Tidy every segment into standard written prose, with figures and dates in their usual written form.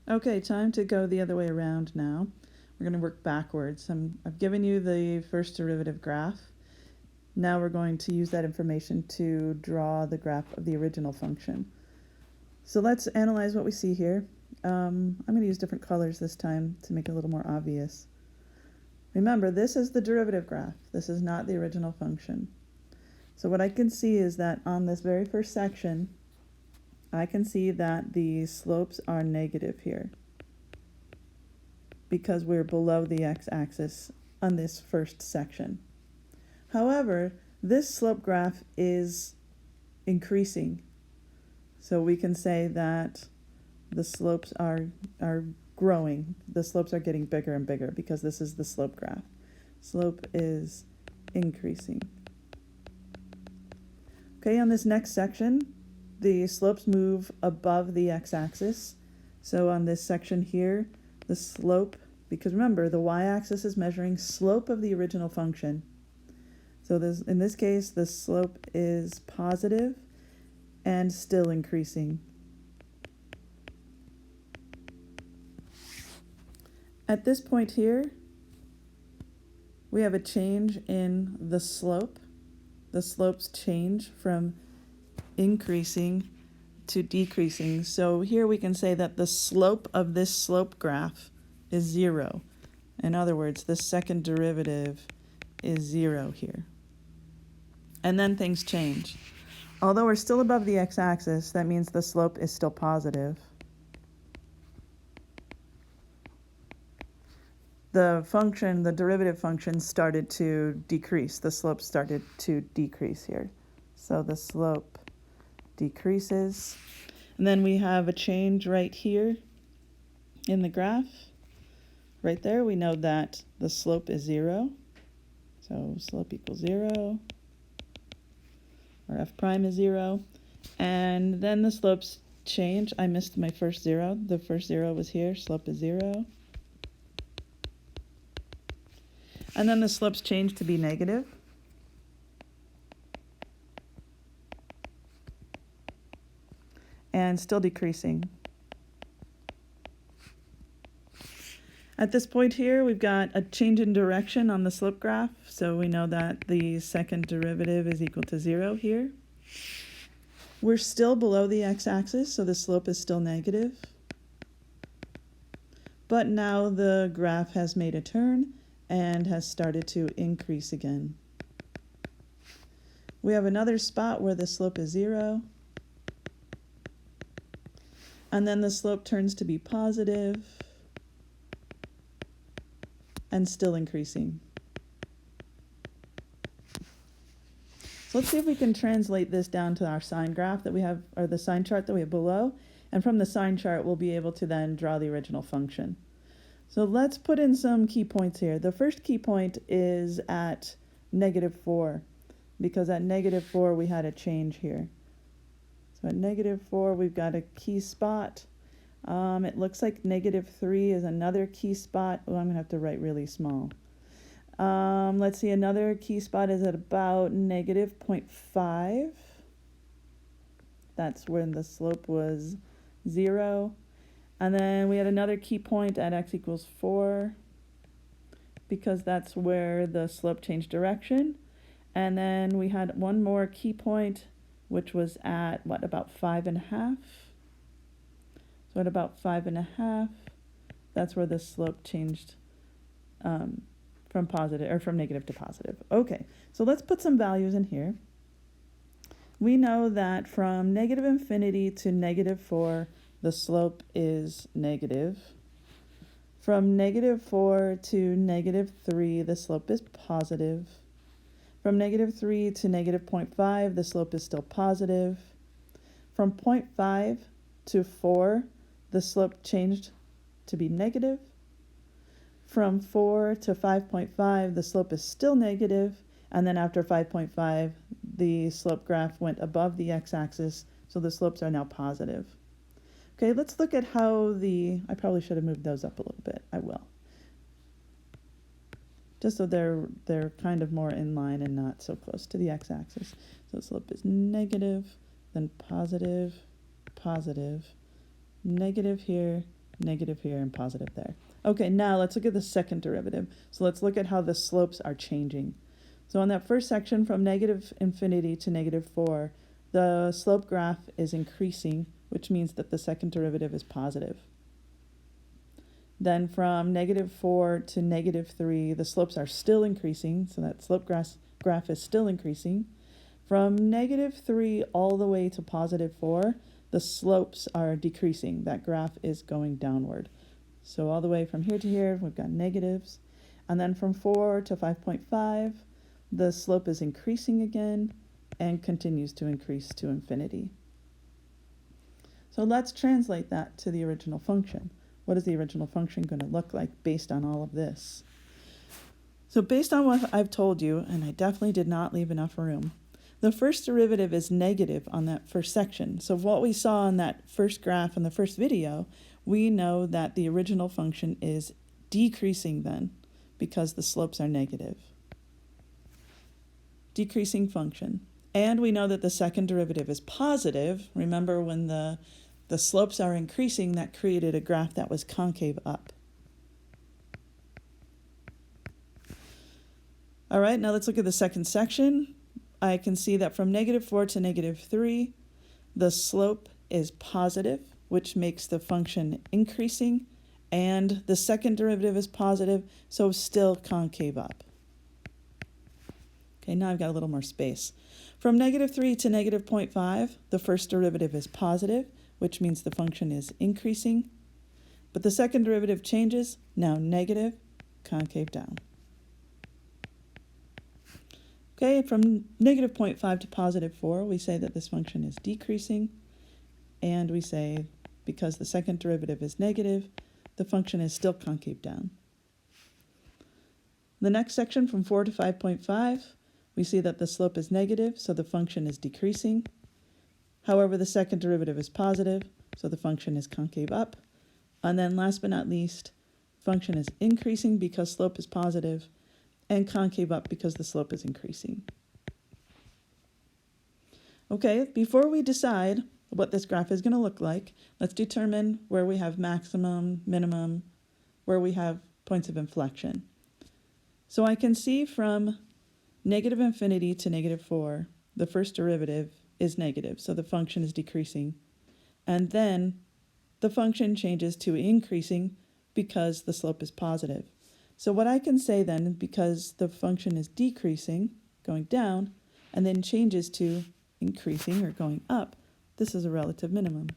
Okay, time to go the other way around now. We're going to work backwards. I've given you the first derivative graph. Now we're going to use that information to draw the graph of the original function. So let's analyze what we see here. I'm going to use different colors this time to make it a little more obvious. Remember, this is the derivative graph. This is not the original function. So what I can see is that on this very first section, I can see that the slopes are negative here because we're below the x-axis on this first section. However, this slope graph is increasing. So we can say that the slopes are growing. The slopes are getting bigger and bigger because this is the slope graph. Slope is increasing. Okay, on this next section, the slopes move above the x-axis. So on this section here, the slope, because remember, the y-axis is measuring slope of the original function. So in this case, the slope is positive and still increasing. At this point here, we have a change in the slope. The slopes change from increasing to decreasing. So here we can say that the slope of this slope graph is 0. In other words, the second derivative is 0 here. And then things change. Although we're still above the x-axis, that means the slope is still positive. The derivative function started to decrease. The slope started to decrease here. So the slope decreases. And then we have a change right here in the graph. Right there, we know that the slope is 0. So slope equals 0, or f prime is 0. And then the slopes change. I missed my first 0. The first 0 was here. Slope is 0. And then the slopes change to be negative. And still decreasing. At this point here, we've got a change in direction on the slope graph. So we know that the second derivative is equal to 0 here. We're still below the x-axis, so the slope is still negative. But now the graph has made a turn and has started to increase again. We have another spot where the slope is 0. And then the slope turns to be positive and still increasing. So let's see if we can translate this down to our sine graph that we have, or the sine chart that we have below. And from the sine chart, we'll be able to then draw the original function. So let's put in some key points here. The first key point is at -4, because at -4 we had a change here. So at -4 we've got a key spot. It looks like -3 is another key spot. Oh, I'm gonna have to write really small. Let's see, another key spot is at about -0.5. That's when the slope was 0. And then we had another key point at x equals 4, because that's where the slope changed direction. And then we had one more key point, which was at, about 5.5. So at about 5.5, that's where the slope changed from negative to positive. Okay, so let's put some values in here. We know that from -infinity to -4, the slope is negative. From -4 to -3, the slope is positive. From -3 to -0.5, the slope is still positive. From 0.5 to 4, the slope changed to be negative. From 4 to 5.5, the slope is still negative. And then after 5.5, the slope graph went above the x-axis, so the slopes are now positive. Okay, let's look at how I probably should have moved those up a little bit. I will. Just so they're kind of more in line and not so close to the x-axis. So the slope is negative, then positive, positive, negative here, negative here and positive there. Okay, now let's look at the second derivative. So let's look at how the slopes are changing. So on that first section from negative infinity to negative 4, the slope graph is increasing, which means that the second derivative is positive. Then from negative 4 to negative 3, the slopes are still increasing, so that slope graph is still increasing. From negative 3 all the way to positive 4, the slopes are decreasing. That graph is going downward. So all the way from here to here, we've got negatives. And then from 4 to 5.5, the slope is increasing again and continues to increase to infinity. So let's translate that to the original function. What is the original function going to look like based on all of this? So based on what I've told you, and I definitely did not leave enough room, the first derivative is negative on that first section. So what we saw in that first graph in the first video, we know that the original function is decreasing then because the slopes are negative. Decreasing function. And we know that the second derivative is positive. Remember when the slopes are increasing, that created a graph that was concave up. All right, now let's look at the second section. I can see that from negative 4 to negative 3, the slope is positive, which makes the function increasing, and the second derivative is positive, so still concave up. Okay, now I've got a little more space. From negative 3 to negative 0.5, the first derivative is positive, which means the function is increasing, but the second derivative changes, now negative, concave down. Okay, from negative 0.5 to positive 4, we say that this function is decreasing, and we say because the second derivative is negative, the function is still concave down. The next section from 4 to 5.5, we see that the slope is negative, so the function is decreasing. However, the second derivative is positive, so the function is concave up. And then last but not least, function is increasing because slope is positive, and concave up because the slope is increasing. Okay, before we decide what this graph is going to look like, let's determine where we have maximum, minimum, where we have points of inflection. So I can see from negative infinity to negative 4, the first derivative is negative, so the function is decreasing. And then the function changes to increasing because the slope is positive. So what I can say then, because the function is decreasing, going down, and then changes to increasing or going up, this is a relative minimum.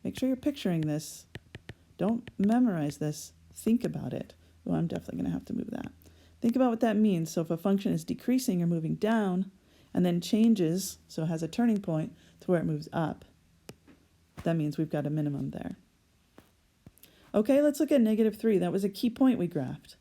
Make sure you're picturing this. Don't memorize this. Think about it. Oh, I'm definitely going to have to move that. Think about what that means. So if a function is decreasing or moving down, and then changes, so it has a turning point to where it moves up, that means we've got a minimum there. Okay, let's look at negative 3. That was a key point we graphed.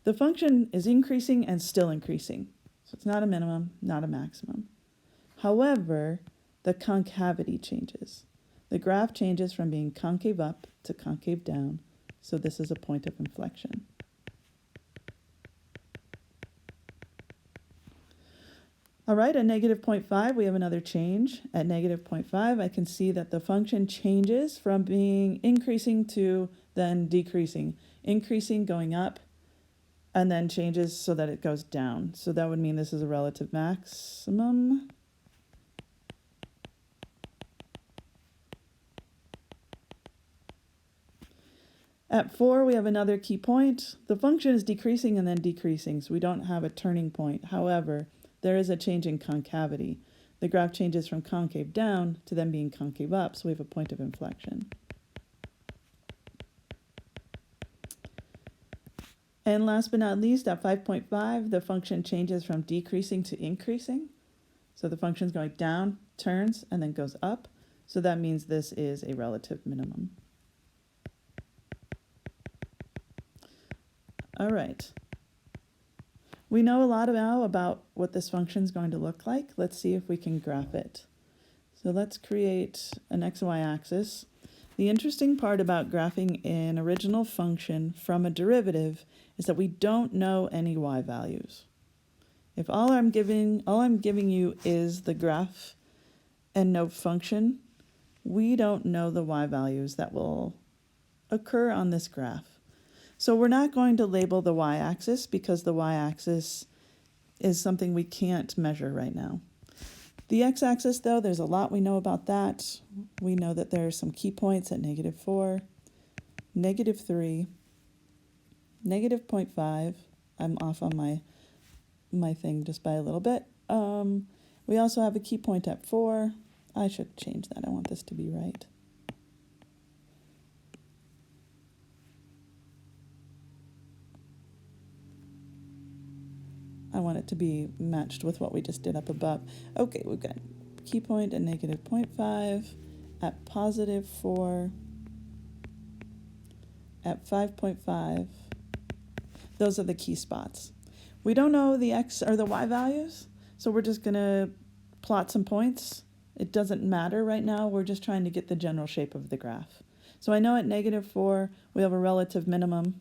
The function is increasing and still increasing. So it's not a minimum, not a maximum. However, the concavity changes. The graph changes from being concave up to concave down. So this is a point of inflection. All right, at negative 0.5, we have another change. At negative 0.5, I can see that the function changes from being increasing to then decreasing. Increasing, going up, and then changes so that it goes down. So that would mean this is a relative maximum. At 4, we have another key point. The function is decreasing and then decreasing, so we don't have a turning point. However, there is a change in concavity. The graph changes from concave down to then being concave up, so we have a point of inflection. And last but not least, at 5.5, the function changes from decreasing to increasing. So the function's going down, turns, and then goes up. So that means this is a relative minimum. All right. We know a lot now about what this function is going to look like. Let's see if we can graph it. So let's create an x and y axis. The interesting part about graphing an original function from a derivative is that we don't know any y values. If all I'm giving you is the graph and no function, we don't know the y values that will occur on this graph. So we're not going to label the y-axis because the y-axis is something we can't measure right now. The x-axis, though, there's a lot we know about that. We know that there are some key points at -4, -3, -0.5. I'm off on my thing just by a little bit. We also have a key point at 4. I should change that. I want this to be right. I want it to be matched with what we just did up above. Okay, we've got key point at -0.5, at +4, at 5.5. Those are the key spots. We don't know the x or the y values, so we're just going to plot some points. It doesn't matter right now. We're just trying to get the general shape of the graph. So I know at -4, we have a relative minimum.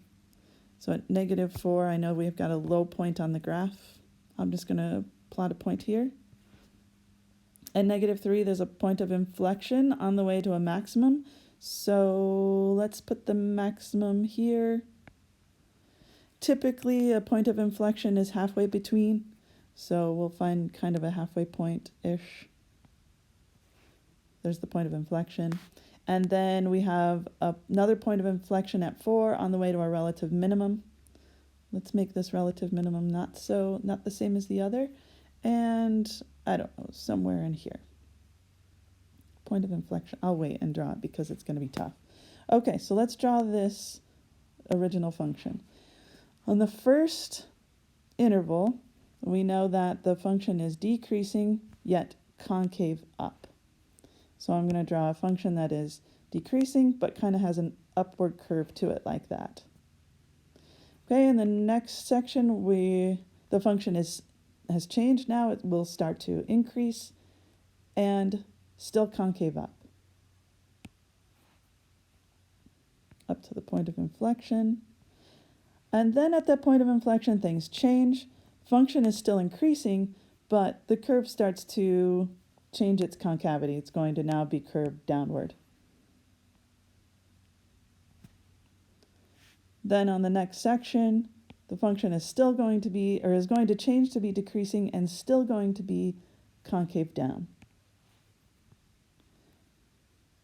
So at -4, I know we've got a low point on the graph. I'm just going to plot a point here. At -3, there's a point of inflection on the way to a maximum. So let's put the maximum here. Typically, a point of inflection is halfway between. So we'll find kind of a halfway point-ish. There's the point of inflection. And then we have another point of inflection at 4 on the way to our relative minimum. Let's make this relative minimum not the same as the other. And I don't know, somewhere in here. Point of inflection. I'll wait and draw it because it's going to be tough. Okay, so let's draw this original function. On the first interval, we know that the function is decreasing yet concave up. So I'm going to draw a function that is decreasing, but kind of has an upward curve to it like that. Okay, in the next section, the function has changed now. It will start to increase and still concave up to the point of inflection. And then at that point of inflection, things change. Function is still increasing, but the curve starts to change its concavity. It's going to now be curved downward. Then on the next section, the function is still going to be, or is going to change to be decreasing and still going to be concave down.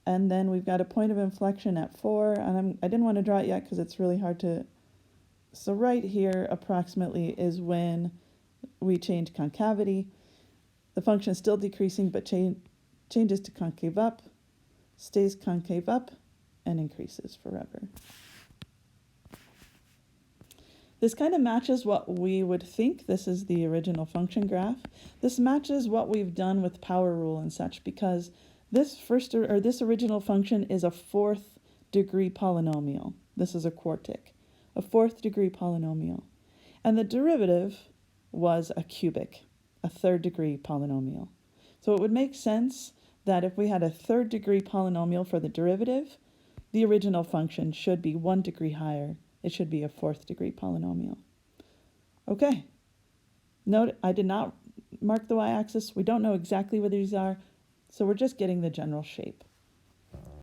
And then we've got a point of inflection at 4, and I didn't want to draw it yet because it's really hard to. So right here approximately is when we change concavity. The function is still decreasing, but changes to concave up, stays concave up, and increases forever. This kind of matches what we would think. This is the original function graph. This matches what we've done with power rule and such, because this original function is a 4th degree polynomial. This is a quartic, a 4th degree polynomial. And the derivative was a cubic, a 3rd degree polynomial. So it would make sense that if we had a 3rd degree polynomial for the derivative, the original function should be 1 degree higher. It should be a 4th degree polynomial. Okay. Note, I did not mark the y-axis. We don't know exactly what these are, so we're just getting the general shape.